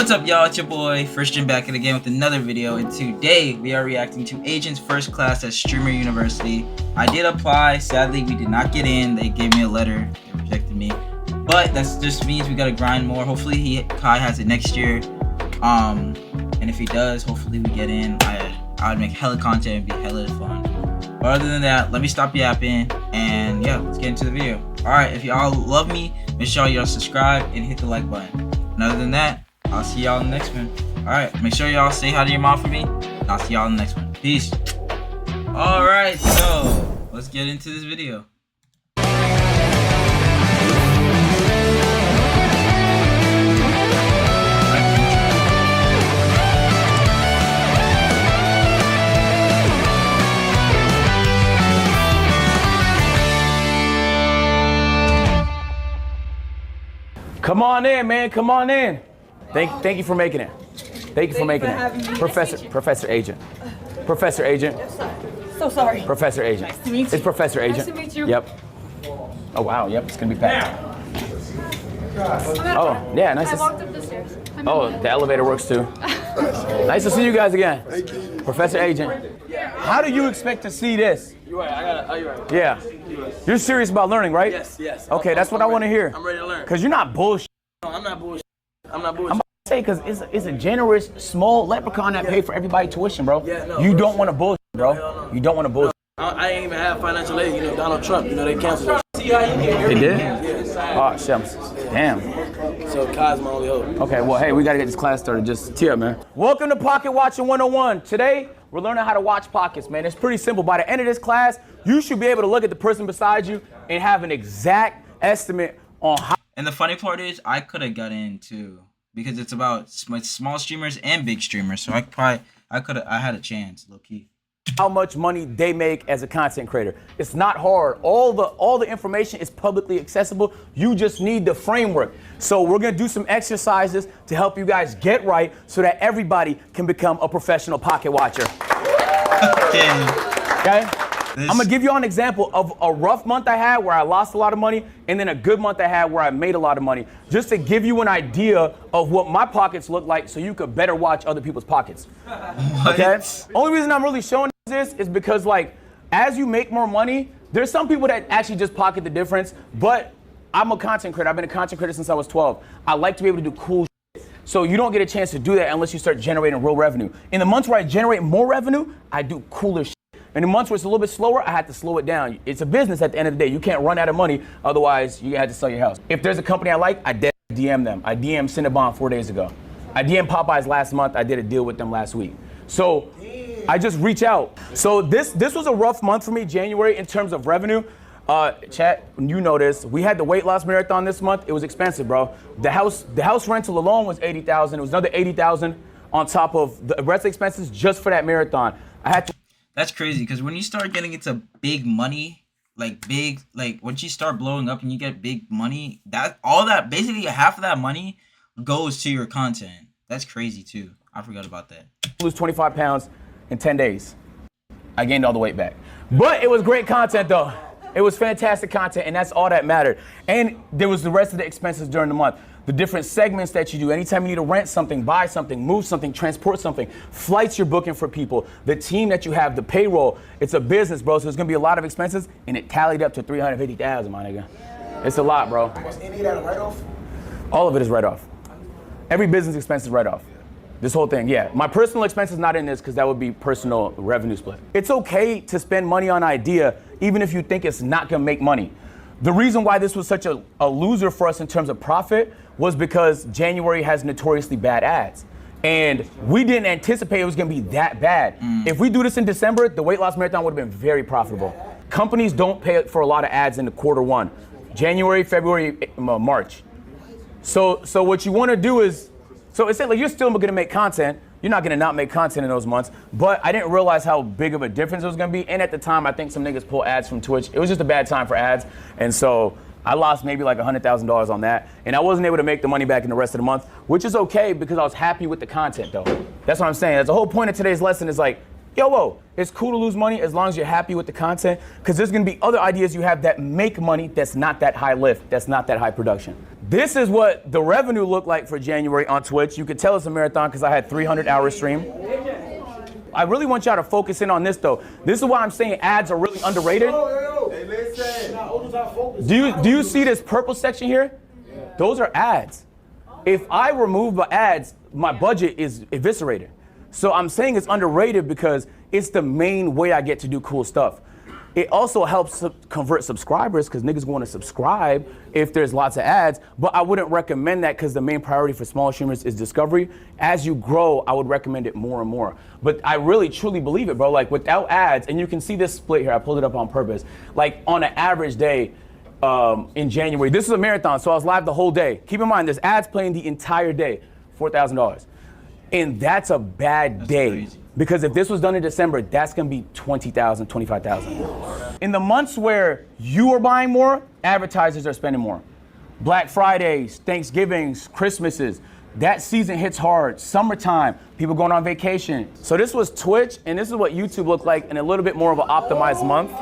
What's up, y'all? It's your boy Frishchin back again with another video, and today we are reacting to Agent's first class at Streamer University. I did apply. Sadly, we did not get in. They gave me a letter. They rejected me. But that just means we gotta grind more. Hopefully Kai has it next year. And if he does, hopefully we get in. I would make hella content and be hella fun. But other than that, let me stop yapping and yeah, let's get into the video. Alright, if y'all love me, make sure y'all subscribe and hit the like button. And other than that, I'll see y'all in the next one. Alright, make sure y'all say hi to your mom for me. And I'll see y'all in the next one. Peace. Alright, so let's get into this video. Come on in, man. Come on in. Thank you for making it. Thank you for making it. Professor Agent. Professor Agent. So sorry. Professor Agent. Nice to meet you. It's Professor Agent. Nice to meet you. Yep. Oh wow. Yep. It's gonna be packed. Oh yeah. Nice. I walked up the stairs. Oh, the elevator works too. Nice to see you guys again. Thank you. Professor Agent. How do you expect to see this? You're right. I got it. Oh, you're right. Yeah. You're serious about learning, right? Yes. Okay, that's what I want to hear. I'm ready to learn. Cause you're not bullshit. No, I'm not bullshit. I'm not I'm bullshit. about to say, cause it's a generous, small leprechaun that paid for everybody's tuition, bro. Yeah, no, you bro. don't want to bullshit, bro. No. You don't want to bullshit. I ain't even have financial aid. You know, Donald Trump. You know, they canceled that. See how you get They did? Yeah. Oh, shit. Damn. So Kai's my only hope. Okay, well, hey, we got to get this class started. Just tee up, man. Welcome to Pocket Watching 101. Today, we're learning how to watch pockets, man. It's pretty simple. By the end of this class, you should be able to look at the person beside you and have an exact estimate on how. And the funny part is, I could have got in too, because it's about small streamers and big streamers. So I had a chance, low key. How much money they make as a content creator. It's not hard. All the information is publicly accessible. You just need the framework. So we're gonna do some exercises to help you guys get right so that everybody can become a professional pocket watcher. Okay? I'm gonna give you an example of a rough month I had where I lost a lot of money, and then a good month I had where I made a lot of money, just to give you an idea of what my pockets look like so you could better watch other people's pockets. Okay? Only reason I'm really showing this is because, like, as you make more money, there's some people that actually just pocket the difference, but I'm a content creator. I've been a content creator since I was 12. I like to be able to do cool shit. So you don't get a chance to do that unless you start generating real revenue. In the months where I generate more revenue, I do cooler shit. In the months where it's a little bit slower, I had to slow it down. It's a business at the end of the day. You can't run out of money, otherwise you had to sell your house. If there's a company I like, I DM them. I DM'd Cinnabon 4 days ago. I DM'd Popeyes last month. I did a deal with them last week. So I just reach out. So this was a rough month for me, January, in terms of revenue. Chat, you know this. We had the weight loss marathon this month. It was expensive, bro. The house rental alone was $80,000. It was another $80,000 on top of the rest of the expenses just for that marathon. I had to. That's crazy, because when you start getting into big money, like once you start blowing up and you get big money, basically half of that money goes to your content. That's crazy too. I forgot about that. Lose 25 pounds in 10 days. I gained all the weight back. But it was great content though. It was fantastic content, and that's all that mattered. And there was the rest of the expenses during the month. The different segments that you do. Anytime you need to rent something, buy something, move something, transport something, flights you're booking for people, the team that you have, the payroll. It's a business, bro, so there's gonna be a lot of expenses, and it tallied up to $350,000, my nigga. It's a lot, bro. Was any of that a write-off? All of it is write-off. Every business expense is write-off. This whole thing, yeah. My personal expense is not in this because that would be personal revenue split. It's okay to spend money on idea, even if you think it's not gonna make money. The reason why this was such a loser for us in terms of profit was because January has notoriously bad ads. And we didn't anticipate it was gonna be that bad. If we do this in December, the weight loss marathon would have been very profitable. Companies don't pay for a lot of ads in the quarter one. January, February, March. So what you wanna do is, so it's like you're still gonna make content. You're not gonna not make content in those months, but I didn't realize how big of a difference it was gonna be. And at the time, I think some niggas pull ads from Twitch. It was just a bad time for ads. And so I lost maybe like $100,000 on that. And I wasn't able to make the money back in the rest of the month, which is okay because I was happy with the content though. That's what I'm saying. That's the whole point of today's lesson is like, yo, it's cool to lose money as long as you're happy with the content, because there's gonna be other ideas you have that make money that's not that high lift, that's not that high production. This is what the revenue looked like for January on Twitch. You could tell it's a marathon because I had 300-hour stream. I really want y'all to focus in on this though. This is why I'm saying ads are really underrated. Do you see this purple section here? Those are ads. If I remove the ads, my budget is eviscerated. So I'm saying it's underrated because it's the main way I get to do cool stuff. It also helps convert subscribers because niggas want to subscribe if there's lots of ads, but I wouldn't recommend that because the main priority for small streamers is discovery. As you grow, I would recommend it more and more. But I really truly believe it, bro. Like without ads, and you can see this split here, I pulled it up on purpose. Like on an average day in January, this is a marathon, so I was live the whole day. Keep in mind, there's ads playing the entire day, $4,000. And that's a bad day. Crazy. Because if this was done in December, that's gonna be $20,000, $25,000. In the months where you are buying more, advertisers are spending more. Black Fridays, Thanksgivings, Christmases, that season hits hard. Summertime, people going on vacation. So this was Twitch, and this is what YouTube looked like in a little bit more of an optimized month.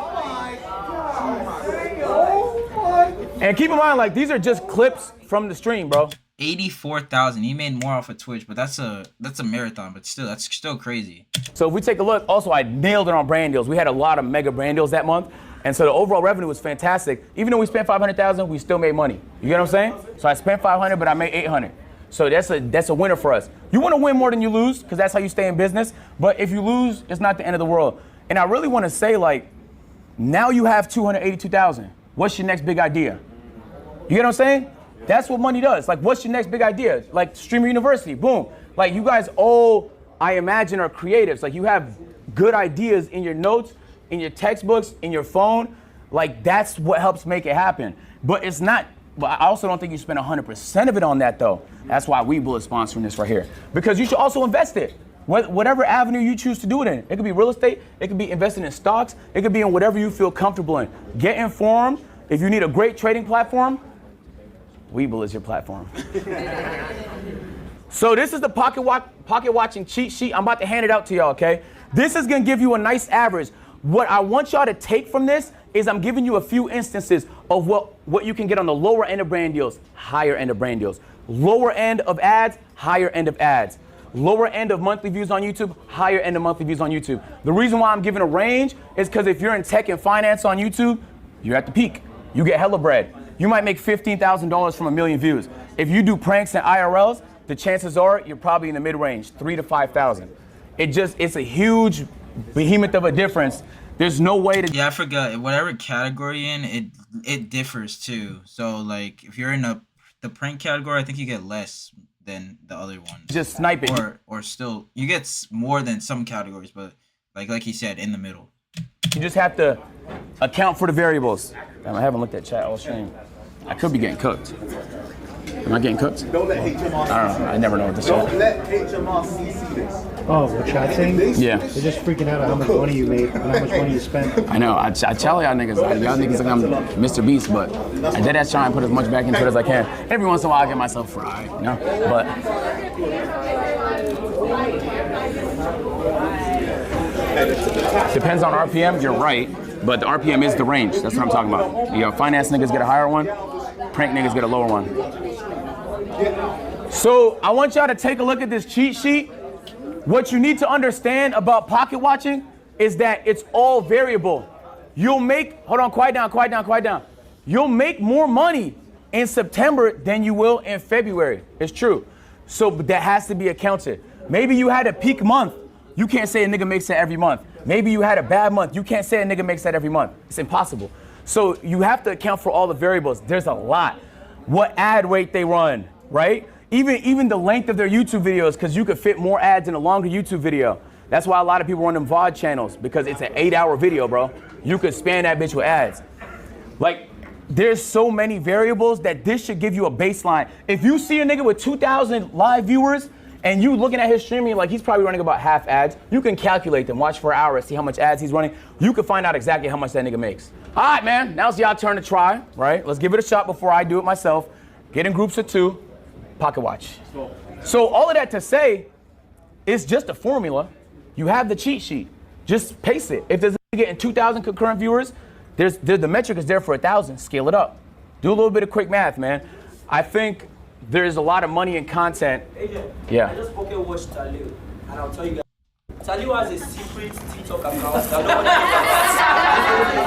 And keep in mind, like these are just clips from the stream, bro. 84,000. He made more off of Twitch, but that's a marathon, but still, that's still crazy. So if we take a look, also I nailed it on brand deals. We had a lot of mega brand deals that month, and so the overall revenue was fantastic. Even though we spent 500,000, we still made money. You get what I'm saying? So I spent 500, but I made 800. So that's a winner for us. You want to win more than you lose, because that's how you stay in business. But if you lose, it's not the end of the world. And I really want to say, like, now you have 282,000. What's your next big idea? You get what I'm saying? That's what money does. Like, what's your next big idea? Like, Streamer University, boom. Like, you guys all, I imagine, are creatives. Like, you have good ideas in your notes, in your textbooks, in your phone. Like, that's what helps make it happen. But it's not, but I also don't think you spend 100% of it on that, though. That's why Webull is sponsoring this right here. Because you should also invest it. Whatever avenue you choose to do it in. It could be real estate. It could be investing in stocks. It could be in whatever you feel comfortable in. Get informed. If you need a great trading platform, Webull is your platform. So this is the pocket watching cheat sheet. I'm about to hand it out to y'all, okay? This is gonna give you a nice average. What I want y'all to take from this is I'm giving you a few instances of what you can get on the lower end of brand deals, higher end of brand deals. Lower end of ads, higher end of ads. Lower end of monthly views on YouTube, higher end of monthly views on YouTube. The reason why I'm giving a range is because if you're in tech and finance on YouTube, you're at the peak. You get hella bread. You might make $15,000 from 1 million views. If you do pranks and IRLs, the chances are you're probably in the mid-range, 3,000 to 5,000. It's a huge behemoth of a difference. There's no way to. Yeah, I forgot. Whatever category you're in, it differs too. So like, if you're in the prank category, I think you get less than the other ones. Just snipe it. Or still, you get more than some categories, but like he said, in the middle. You just have to account for the variables. I haven't looked at chat all stream. I could be getting cooked. Am I getting cooked? Don't let HMR. I don't know. I never know what to say. Don't let HMRC see this. Oh, the chat thing? Yeah. They're just freaking out at how much money you made and how much money you spent. I know. I tell y'all niggas think I'm Mr. Beast, but I did that try and put as much back into it as I can. Every once in a while, I get myself fried, you know? But depends on RPM. You're right, but the RPM is the range. That's what I'm talking about. You know, finance niggas get a higher one, prank niggas get a lower one. So I want y'all to take a look at this cheat sheet. What you need to understand about pocket watching is that it's all variable. You'll make, hold on, quiet down. You'll make more money in September than you will in February. It's true. So that has to be accounted. Maybe you had a peak month. You can't say a nigga makes that every month. Maybe you had a bad month. You can't say a nigga makes that every month. It's impossible. So you have to account for all the variables. There's a lot. What ad rate they run, right? Even the length of their YouTube videos, because you could fit more ads in a longer YouTube video. That's why a lot of people run them VOD channels, because it's an 8-hour video, bro. You could span that bitch with ads. Like, there's so many variables that this should give you a baseline. If you see a nigga with 2,000 live viewers and you looking at his streaming, like he's probably running about half ads, you can calculate them, watch for an hour, see how much ads he's running. You can find out exactly how much that nigga makes. All right, man, now it's y'all turn to try, right? Let's give it a shot before I do it myself. Get in groups of 2, pocket watch. So all of that to say, it's just a formula. You have the cheat sheet. Just pace it. If there's a nigga getting 2,000 concurrent viewers, the metric is there for 1,000. Scale it up. Do a little bit of quick math, man. I think there's a lot of money in content. Agent, Yeah. I just pocket watched Talil, and I'll tell you guys. Talil has a secret TikTok account that nobody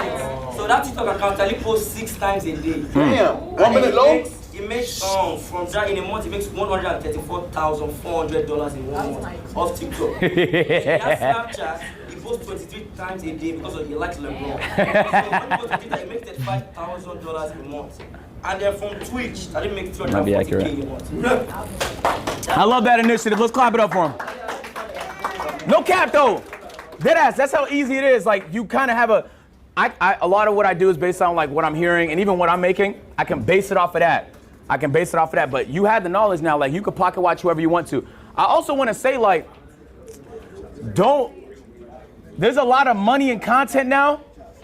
knows. So that TikTok account, Talil posts 6 times a day. Damn. 1 minute long? He makes from that in a month. He makes $134,400 in 1 month off TikTok. He has Snapchat. He posts 23 times a day because he likes LeBron. So when he posts Twitter, he makes $35,000 a month. And then from Twitch, I didn't make $240K a month. I love that initiative. Let's clap it up for him. No cap though. Deadass, that's how easy it is. Like you kind of have a lot of what I do is based on like what I'm hearing and even what I'm making, I can base it off of that. But you have the knowledge now, like you can pocket watch whoever you want to. I also want to say like, there's a lot of money in content now,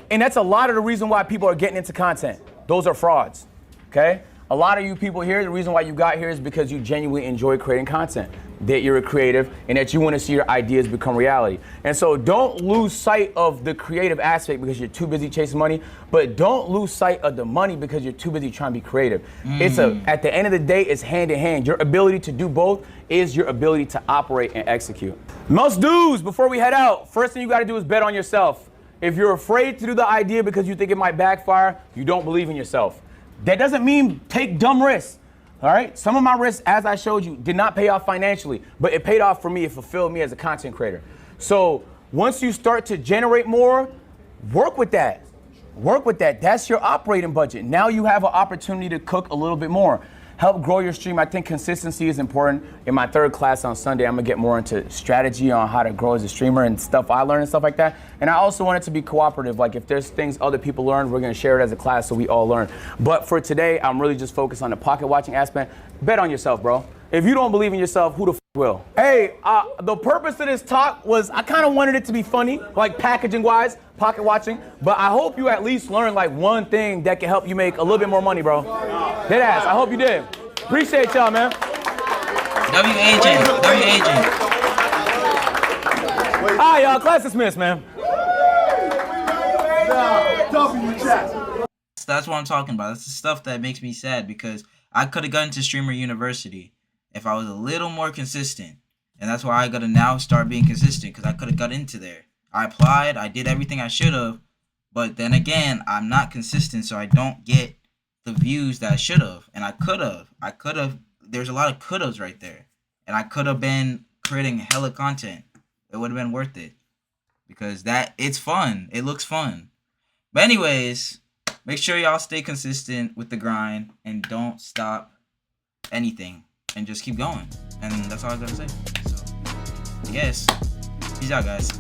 and that's a lot of the reason why people are getting into content. Those are frauds, okay? A lot of you people here, the reason why you got here is because you genuinely enjoy creating content, that you're a creative, and that you want to see your ideas become reality. And so don't lose sight of the creative aspect because you're too busy chasing money, but don't lose sight of the money because you're too busy trying to be creative. At the end of the day, it's hand in hand. Your ability to do both is your ability to operate and execute. Most dudes, before we head out, first thing you got to do is bet on yourself. If you're afraid to do the idea because you think it might backfire, you don't believe in yourself. That doesn't mean take dumb risks, all right? Some of my risks, as I showed you, did not pay off financially, but it paid off for me. It fulfilled me as a content creator. So once you start to generate more, work with that. That's your operating budget. Now you have an opportunity to cook a little bit more. Help grow your stream. I think consistency is important. In my 3rd class on Sunday, I'm gonna get more into strategy on how to grow as a streamer and stuff I learned and stuff like that. And I also want it to be cooperative. Like if there's things other people learn, we're gonna share it as a class so we all learn. But for today, I'm really just focused on the pocket watching aspect. Bet on yourself, bro. If you don't believe in yourself, who the f will? Hey, the purpose of this talk was I kind of wanted it to be funny, like packaging wise, pocket watching, but I hope you at least learned like one thing that can help you make a little bit more money, bro. Deadass, I hope you did. Appreciate y'all, man. W agent. All right, y'all, class dismissed, man. That's what I'm talking about. That's the stuff that makes me sad because I could have gotten to Streamer University if I was a little more consistent. And that's why I gotta now start being consistent because I could have got into there. I applied, I did everything I should have, but then again, I'm not consistent, so I don't get the views that I should have. And I could have. There's a lot of could haves right there. And I could have been creating hella content. It would have been worth it. Because it's fun. It looks fun. But anyways, make sure y'all stay consistent with the grind and don't stop anything. And just keep going. And that's all I gotta say. So, yes. Peace out, guys.